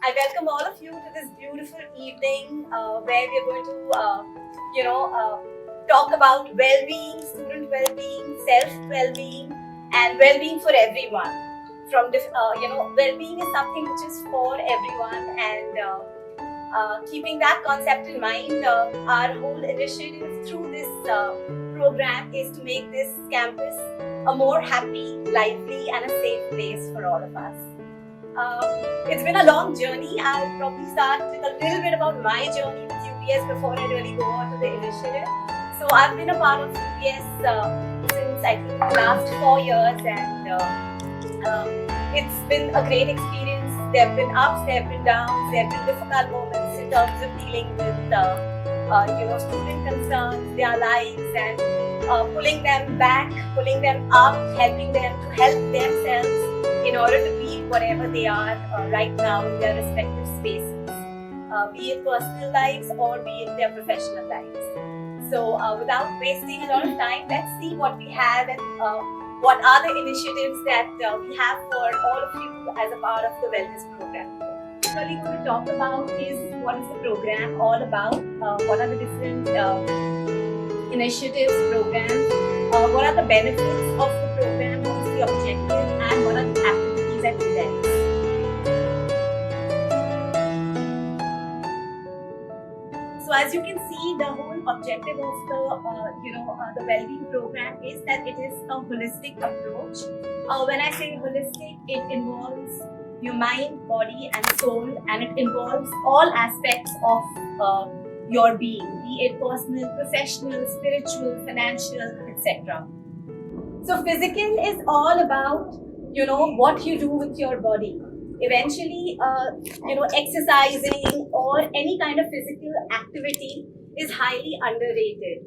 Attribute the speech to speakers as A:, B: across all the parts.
A: I welcome all of you to this beautiful evening where we're going to, talk about well-being, student well-being, self-well-being, and well-being for everyone. Well-being is something which is for everyone, and keeping that concept in mind, our whole initiative through this program is to make this campus a more happy, lively, and a safe place for all of us. It's been a long journey. I'll probably start with a little bit about my journey with UBS before I really go on to the initiative. So I've been a part of UBS since I think the last 4 years, and it's been a great experience. There have been ups, there have been downs, there have been difficult moments in terms of dealing with student concerns, their lives, and pulling them back, pulling them up, helping them to help themselves in order to be whatever they are right now in their respective spaces, be it personal lives or be it their professional lives. So without wasting a lot of time, let's see what we have and what are the initiatives that we have for all of you as a part of the wellness program. What we're really going to talk about is what is the program all about, what are the different initiatives, programs, what are the benefits of the program, what is the objective, and what are the activities and events. So as you can see, the whole objective of the well-being program is that it is a holistic approach. When I say holistic, it involves your mind, body, and soul, and it involves all aspects of your being, be it personal, professional, spiritual, financial, etc. So physical is all about, what you do with your body. Eventually, exercising or any kind of physical activity is highly underrated.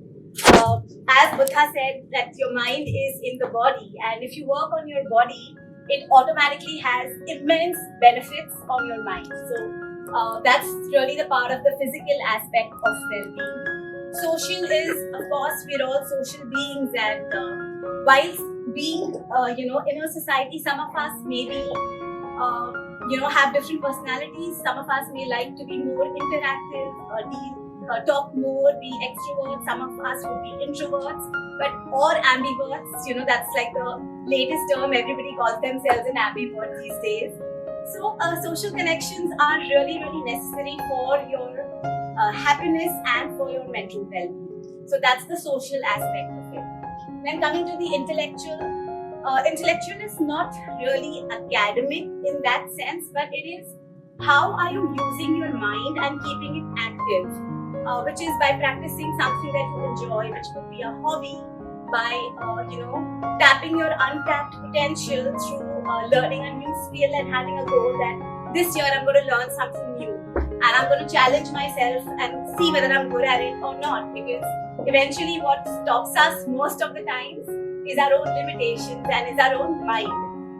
A: As Buddha said, that your mind is in the body, and if you work on your body, it automatically has immense benefits on your mind. So that's really the part of the physical aspect of well-being. Social is, of course, we're all social beings, and whilst being, in a society, some of us may be, have different personalities. Some of us may like to be more interactive, talk more, be extroverts. Some of us would be introverts, or ambiverts. That's like the latest term. Everybody calls themselves an ambivert these days. So social connections are really, really necessary for your happiness and for your mental well-being. So that's the social aspect of it. Then coming to the intellectual. Intellectual is not really academic in that sense, but it is how are you using your mind and keeping it active, which is by practicing something that you enjoy, which could be a hobby, by tapping your untapped potential through learning a new skill and having a goal that this year I'm going to learn something new and I'm going to challenge myself and see whether I'm good at it or not, because eventually what stops us most of the times is our own limitations and is our own mind.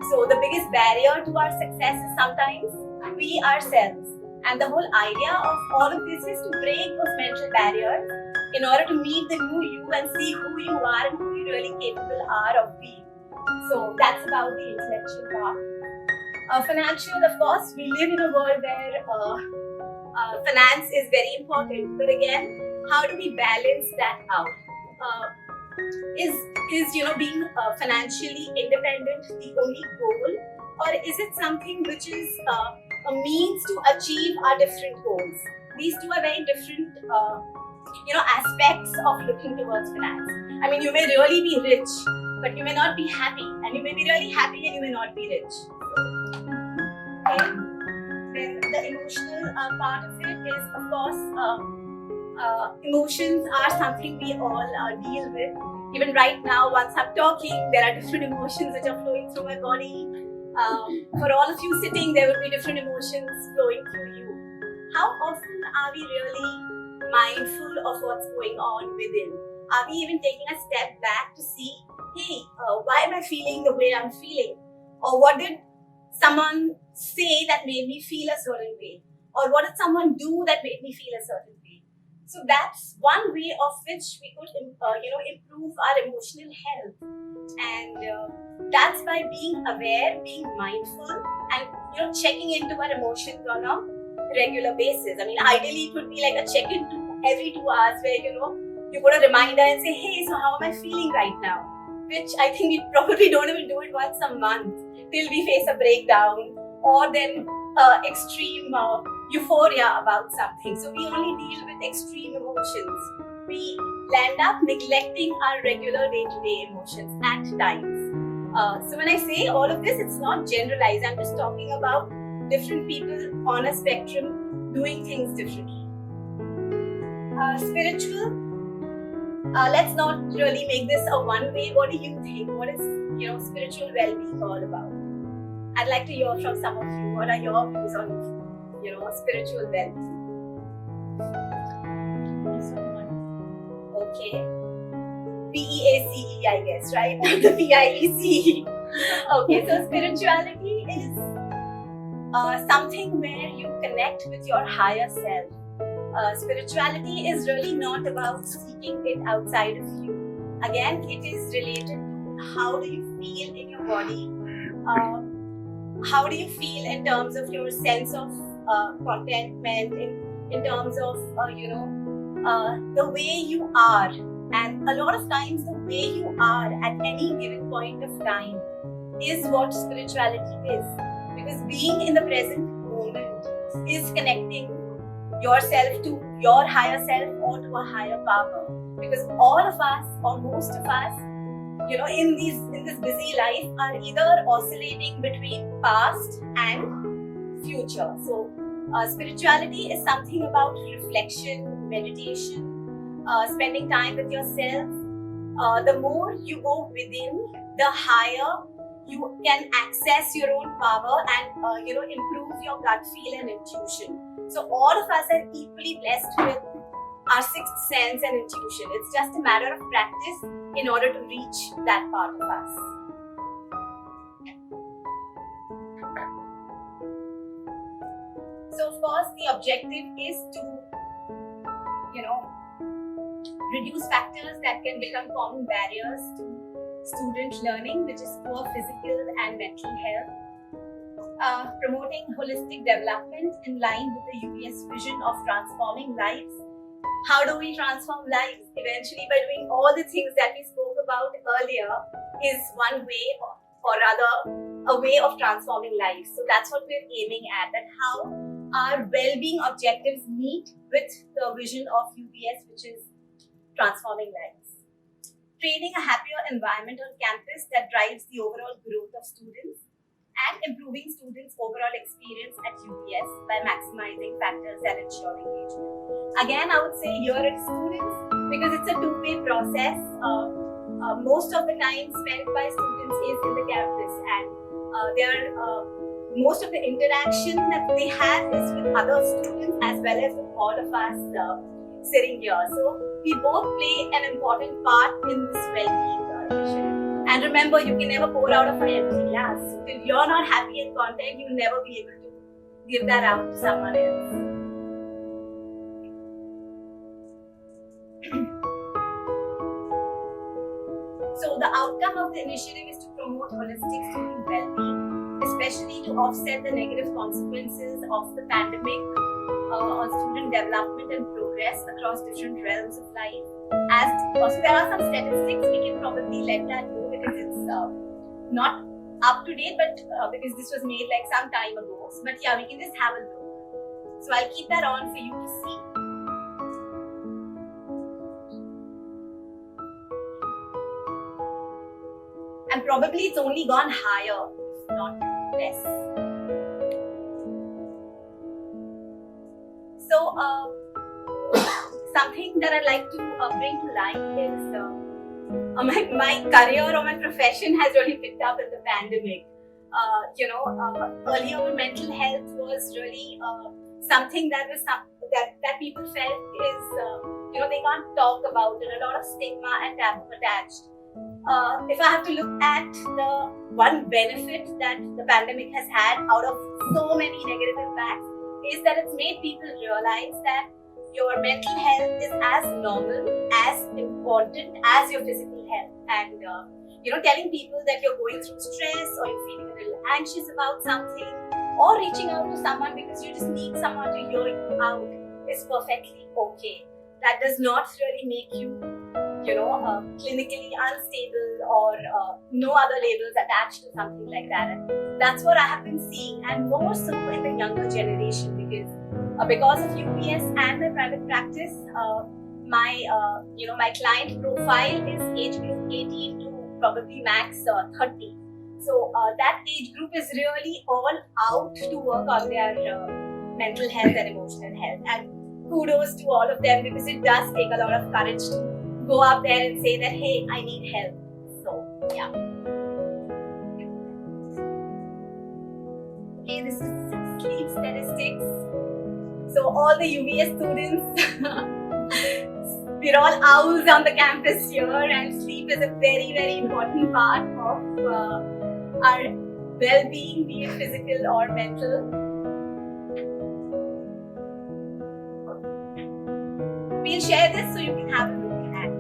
A: So the biggest barrier to our success is sometimes we ourselves. And the whole idea of all of this is to break those mental barriers in order to meet the new you and see who you are and who you really capable are of being. So that's about the intellectual part. Financial, of course, we live in a world where finance is very important. But again, how do we balance that out? Is being financially independent the only goal, or is it something which is a means to achieve our different goals? These two are very different aspects of looking towards finance. I mean, you may really be rich, but you may not be happy, and you may be really happy and you may not be rich. Okay. Then the emotional part of it is, of course, emotions are something we all deal with. Even right now, once I'm talking, there are different emotions which are flowing through my body. For all of you sitting, there will be different emotions flowing through you. How often are we really mindful of what's going on within? Are we even taking a step back to see, hey, why am I feeling the way I'm feeling? Or what did someone say that made me feel a certain way? Or what did someone do that made me feel a certain way? So that's one way of which we could, improve our emotional health, and that's by being aware, being mindful, and checking into our emotions on a regular basis. I mean, ideally, it would be like a check-in every 2 hours, where you put a reminder and say, "Hey, so how am I feeling right now?" Which I think we probably don't even do it once a month till we face a breakdown or then extreme euphoria about something. So we only deal with extreme emotions. We land up neglecting our regular day-to-day emotions at times. So when I say all of this, it's not generalized. I'm just talking about different people on a spectrum doing things differently. Spiritual. Let's not really make this a one-way. What do you think? What is spiritual well-being all about? I'd like to hear from some of you. What are your views on spiritual well-being? Okay. PEACE, I guess, right? Not the PIECE. Okay, so spirituality is something where you connect with your higher self. Spirituality is really not about seeking it outside of you. Again, it is related to how do you feel in your body, how do you feel in terms of your sense of contentment, in terms of the way you are. And a lot of times the way you are at any given point of time is what spirituality is, because being in the present moment is connecting yourself to your higher self or to a higher power. Because all of us, or most of us, in this busy life, are either oscillating between past and future. So spirituality is something about reflection, meditation, spending time with yourself. The more you go within, the higher you can access your own power and improve your gut feel and intuition. So all of us are equally blessed with our sixth sense and intuition. It's just a matter of practice in order to reach that part of us. So of course the objective is to reduce factors that can become common barriers to student learning, which is poor physical and mental health. Promoting holistic development in line with the UBS vision of transforming lives. How do we transform lives? Eventually by doing all the things that we spoke about earlier is one way, or rather a way of transforming lives. So that's what we're aiming at, that how our well-being objectives meet with the vision of UBS, which is transforming lives. Creating a happier environment on campus that drives the overall growth of students, and improving students' overall experience at UBS by maximizing factors that ensure engagement. Again, I would say here it's students, because it's a two-way process. Most of the time spent by students is in the campus, and most of the interaction that they have is with other students as well as with all of us sitting here. So we both play an important part in this well-being initiative. And remember, you can never pour out of an empty glass. So if you're not happy and content, you'll never be able to give that out to someone else. So the outcome of the initiative is to promote holistic student well-being, especially to offset the negative consequences of the pandemic on student development and progress across different realms of life. As also there are some statistics, we can probably let that go because it's not up to date, but because this was made like some time ago. But yeah, we can just have a look. So I'll keep that on for you to see. And probably it's only gone higher, if not less. So something that I'd like to bring to light is my career or my profession has really picked up in the pandemic. Earlier mental health was really something that was that people felt is they can't talk about, and a lot of stigma and taboo attached. If I have to look at the one benefit that the pandemic has had out of so many negative impacts, is that it's made people realize that your mental health is as normal, as important as your physical health. And telling people that you're going through stress or you're feeling a little anxious about something, or reaching out to someone because you just need someone to hear you out is perfectly okay. That does not really make you, clinically unstable or no other labels attached to something like that. And that's what I have been seeing, and more so in the younger generation, because of UBS and my private practice, my client profile is age group 18 to probably max 30. So that age group is really all out to work on their mental health and emotional health. And kudos to all of them, because it does take a lot of courage to go up there and say that, hey, I need help. So, yeah. Okay, this is sleep statistics. So all the UBS students, we're all owls on the campus here, and sleep is a very, very important part of our well-being, be it physical or mental. We'll share this so you can have a look at.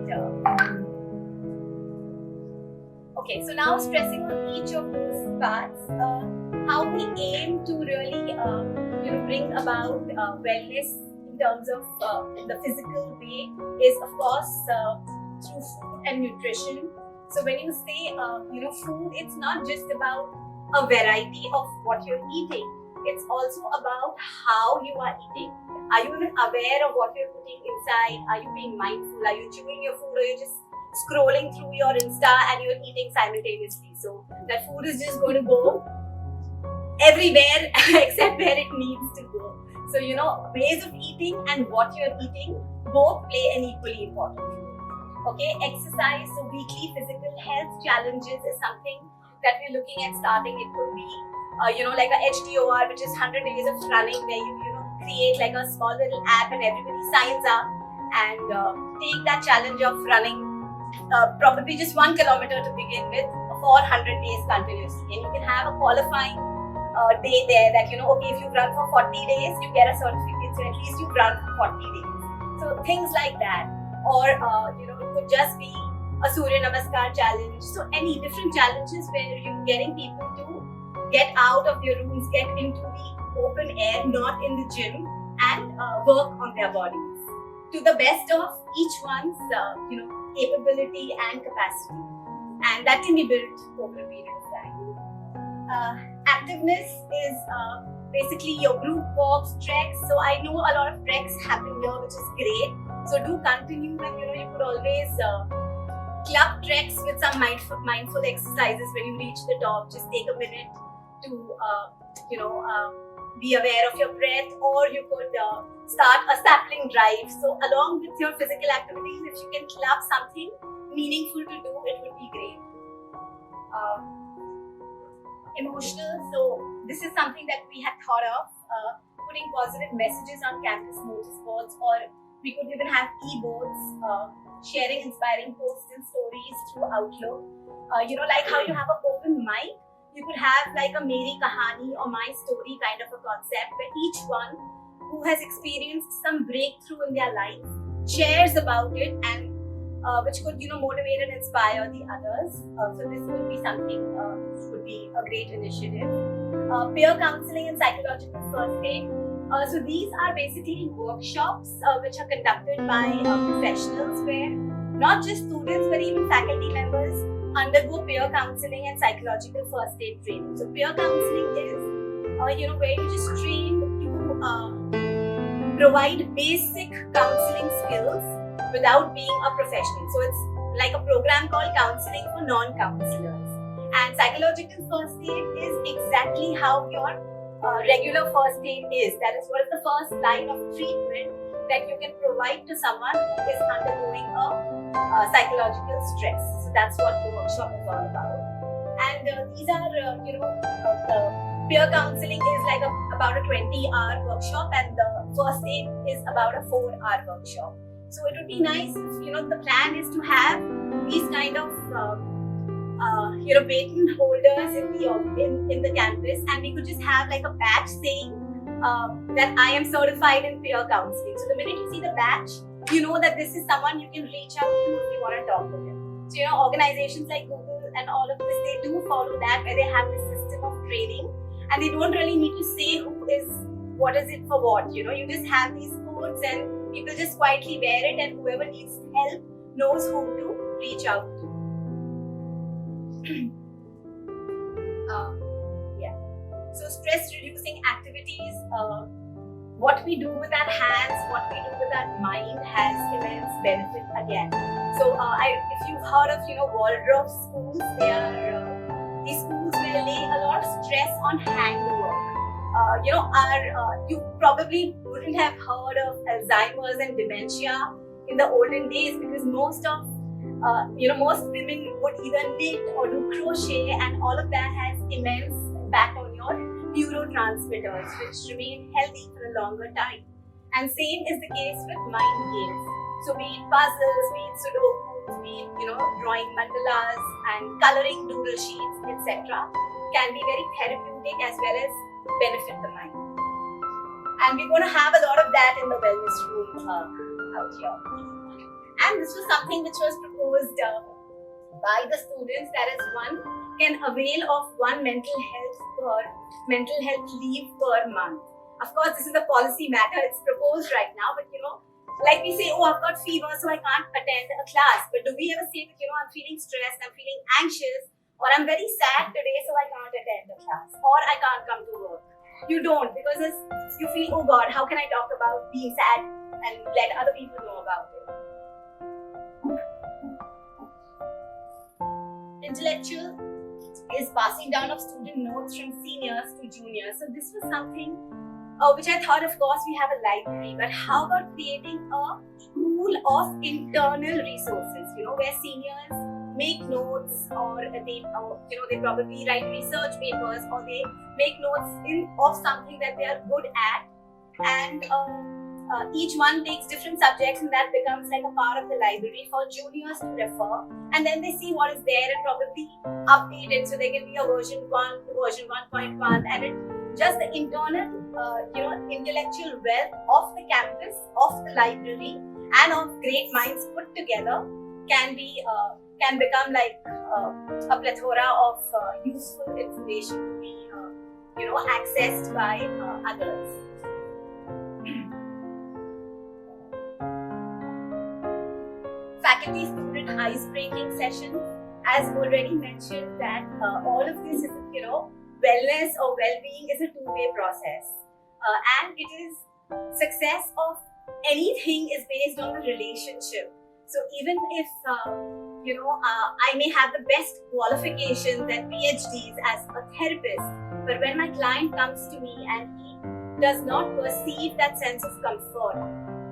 A: Okay, so now stressing on each of those parts, how we aim to really, bring about wellness in terms of the physical way is, of course, through food and nutrition. So when you say, food, it's not just about a variety of what you're eating. It's also about how you are eating. Are you even aware of what you're putting inside? Are you being mindful? Are you chewing your food, or you're just scrolling through your Insta and you're eating simultaneously? So that food is just going to go everywhere except where it needs to go. So, ways of eating and what you're eating both play an equally important role. Okay, exercise, so weekly physical health challenges is something that we're looking at starting. It could be, like a HDOR, which is 100 days of running, where you create like a small little app and everybody signs up and take that challenge of running probably just 1 kilometer to begin with for 100 days continuously. And you can have a qualifying day there that, okay, if you run for 40 days, you get a certificate, so at least you run for 40 days. So things like that. Or, it could just be a Surya Namaskar challenge. So any different challenges where you're getting people to get out of their rooms, get into the open air, not in the gym, and work on their bodies to the best of each one's capability and capacity, and that can be built over a period of time. Activeness is basically your group walks, treks. So I know a lot of treks happen here, which is great. So do continue, and you could always club treks with some mindful exercises. When you reach the top, just take a minute to be aware of your breath, or you could start a sapling drive. So along with your physical activities, if you can club something meaningful to do, it would be great. Emotional, so this is something that we had thought of, putting positive messages on campus notice boards, or we could even have e-boards, sharing inspiring posts and stories through Outlook. Like how you have an open mic, you could have like a Meri Kahani or My Story kind of a concept, where each one who has experienced some breakthrough in their life shares about it, and which could motivate and inspire the others. So this would be something which would be a great initiative. Peer counselling and psychological first aid. So these are basically workshops which are conducted by professionals, where not just students but even faculty members undergo peer counselling and psychological first aid training. So peer counselling is where you just train to provide basic counselling skills without being a professional. So it's like a program called Counselling for non-counselors. And psychological first aid is exactly how your regular first aid is. That is what is the first line of treatment that you can provide to someone who is undergoing a psychological stress. So that's what the workshop is all about. And these are, peer counseling is like about a 20-hour workshop, and the first aid is about a 4-hour workshop. So it would be nice if the plan is to have these kind of patent holders in the campus, and we could just have like a badge saying that I am certified in peer counselling. So the minute you see the badge, you know that this is someone you can reach out to if you want to talk to them. So, organizations like Google and all of this, they do follow that, where they have this system of training, and they don't really need to say what is it for what. You just have these codes and people just quietly wear it, and whoever needs help knows who to reach out to. So stress reducing activities, what we do with our hands, what we do with our mind has immense benefit again. So if you've heard of Waldorf schools, they are these schools will lay a lot of stress on handwork. You probably wouldn't have heard of Alzheimer's and dementia in the olden days, because most women would either knit or do crochet, and all of that has immense impact on your neurotransmitters, which remain healthy for a longer time. And same is the case with mind games. So be it puzzles, be it sudoku, be it drawing mandalas and coloring doodle sheets, etc., can be very therapeutic as well as benefit the mind. And we're going to have a lot of that in the wellness room out here. And this was something which was proposed by the students. That is, one can avail of one mental health leave per month. Of course, this is a policy matter. It's proposed right now, but like we say, I've got fever, so I can't attend a class. But do we ever say that I'm feeling stressed, I'm feeling anxious, or I'm very sad today, so I can't attend a class, or I can't come to work? You don't, because you feel, oh God, how can I talk about being sad and let other people know about it? Intellectual is passing down of student notes from seniors to juniors. So this was something which I thought, of course, we have a library, but how about creating a pool of internal resources, where seniors make notes, or they probably write research papers, or they make notes of something that they are good at, and each one takes different subjects, and that becomes like a part of the library for juniors to refer, and then they see what is there and probably update it, so there can be a version 1 to version 1.1, and it just the internal intellectual wealth of the campus, of the library, and of great minds put together can become like a plethora of useful information to be accessed by others. Faculty student ice-breaking sessions, as already mentioned, that all of this is wellness or well-being is a two-way process, and it is success of anything is based on the relationship. So even if I may have the best qualifications and PhDs as a therapist, but when my client comes to me and he does not perceive that sense of comfort,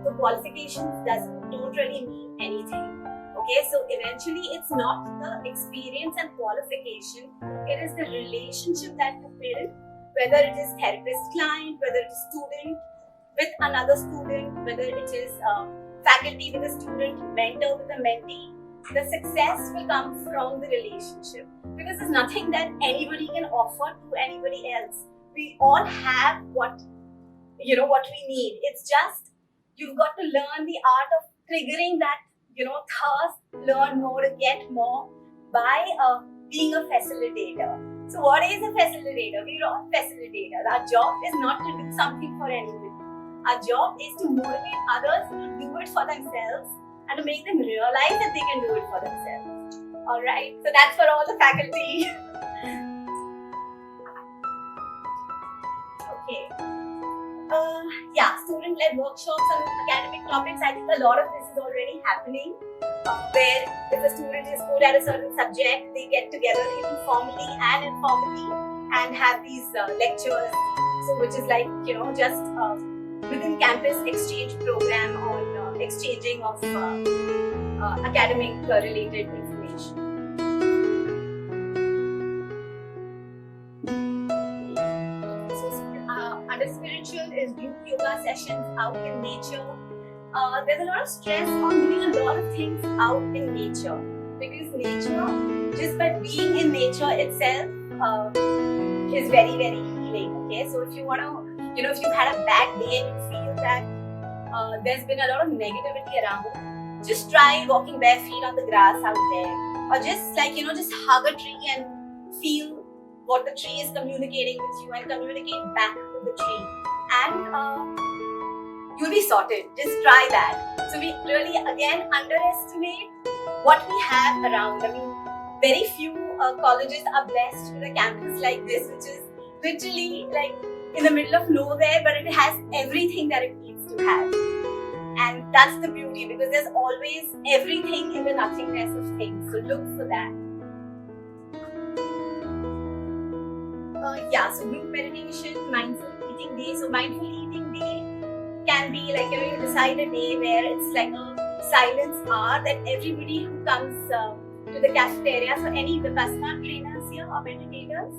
A: the qualifications don't really mean anything. Okay, so eventually it's not the experience and qualification, it is the relationship that you build, whether it is therapist-client, whether it is student with another student, whether it is faculty with a student, mentor with a mentee. The success will come from the relationship, because there's nothing that anybody can offer to anybody else. We all have what we need. It's just you've got to learn the art of triggering that thirst, learn more, get more by being a facilitator. So what is a facilitator? We're all facilitators. Our job is not to do something for anybody. Our job is to motivate others to do it for themselves and to make them realize that they can do it for themselves. Alright, so that's for all the faculty. Okay. Student-led workshops on academic topics. I think a lot of this is already happening, where if a student is good at a certain subject, they get together informally and informally and have these lectures, so which is like just within campus exchange program on exchanging of academic related information. Under spiritual is group yoga sessions out in nature. There's a lot of stress on doing a lot of things out in nature, because nature, just by being in nature itself, is very, very healing. Okay, so if you want to, if you've had a bad day and you feel that there's been a lot of negativity around, just try walking bare feet on the grass out there, or just just hug a tree and feel what the tree is communicating with you and communicate back to the tree, and you'll be sorted. Just try that. So we really again underestimate what we have around. I mean, very few colleges are blessed with a campus like this, which is literally like in the middle of nowhere, but it has everything that it needs to have. And that's the beauty, because there's always everything in the nothingness of things. So look for that. So group meditation, mindful eating day. So mindful eating day can be like, you decide a day where it's like a silence hour that everybody who comes to the cafeteria, so any Vipassana trainers here or meditators.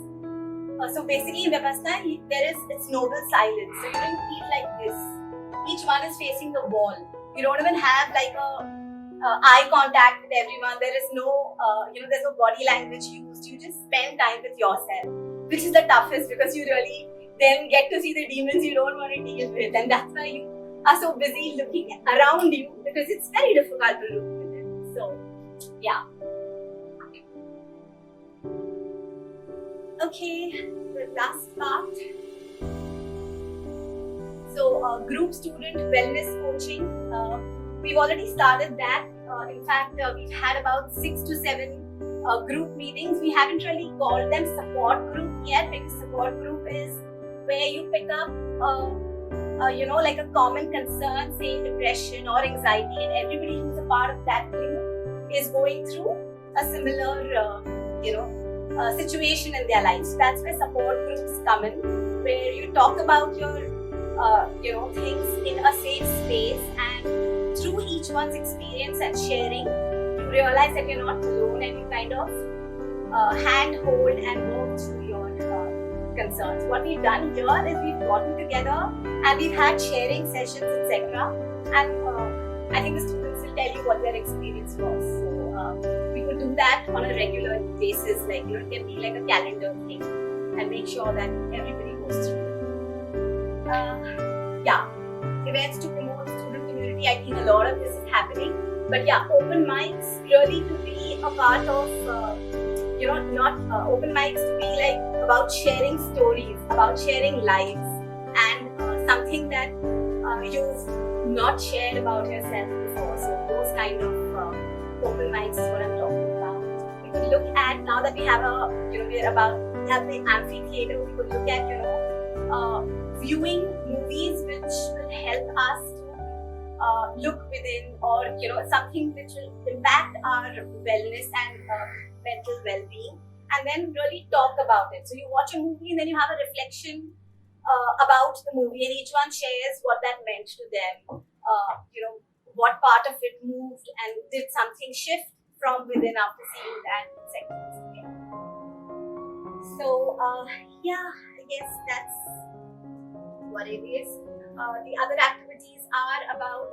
A: So basically in Vipassana, it's noble silence. So you don't eat like this. Each one is facing the wall. You don't even have like a eye contact with everyone. There is no, there's no body language used. You just spend time with yourself, which is the toughest, because you really then get to see the demons you don't want to deal with, and that's why you are so busy looking around you, because it's very difficult to look within. So, yeah. Okay, the last part. So, group student wellness coaching. We've already started that. In fact, we've had about 6 to 7 group meetings. We haven't really called them support group yet, because support group is where you pick up, like a common concern, say depression or anxiety, and everybody who's a part of that group is going through a similar, situation in their lives. That's where support groups come in, where you talk about your, things in a safe space, and through each one's experience and sharing, you realize that you're not alone, and you kind of hand-hold and work through your concerns. What we've done here is we've gotten together and we've had sharing sessions, etc. And I think the students will tell you what their experience was. So we could do that on a regular basis, like it can be like a calendar thing, and make sure that everybody goes through it. Events to promote student community. I think a lot of this is happening. But open mics really to be a part of, not open mics to be like about sharing stories, about sharing lives, and something that you've not shared about yourself before. So those kind of open mics is what I'm talking about. We could look at, now that we have we have the amphitheater, we could look at, viewing movies which will help us to look within, or something which will impact our wellness and mental well-being, and then really talk about it. So you watch a movie and then you have a reflection about the movie, and each one shares what that meant to them, what part of it moved and did something shift from within after seeing that, etc. So I guess that's what it is. The other activities are about,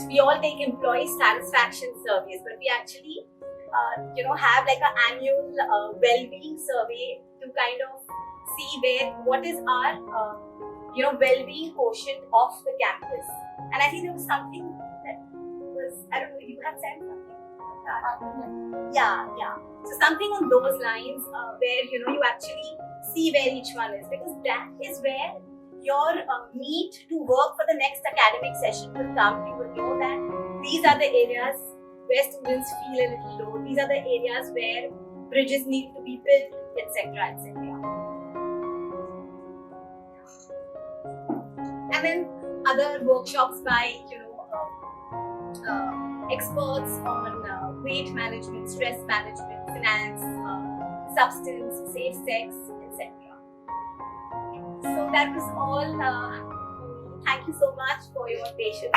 A: we all take employee satisfaction surveys, but we actually, have like an annual well-being survey to kind of see what is our, well-being quotient of the campus. And I think there was something that was, I don't know, you had said something. Yeah. So something on those lines where, you actually see where each one is, because that is where your need to work for the next academic session will come. You will know that these are the areas where students feel a little low. These are the areas where bridges need to be built, etc., etc. And then other workshops by, experts on weight management, stress management, finance, substance, safe sex, etc. So that was all. Thank you so much for your patience.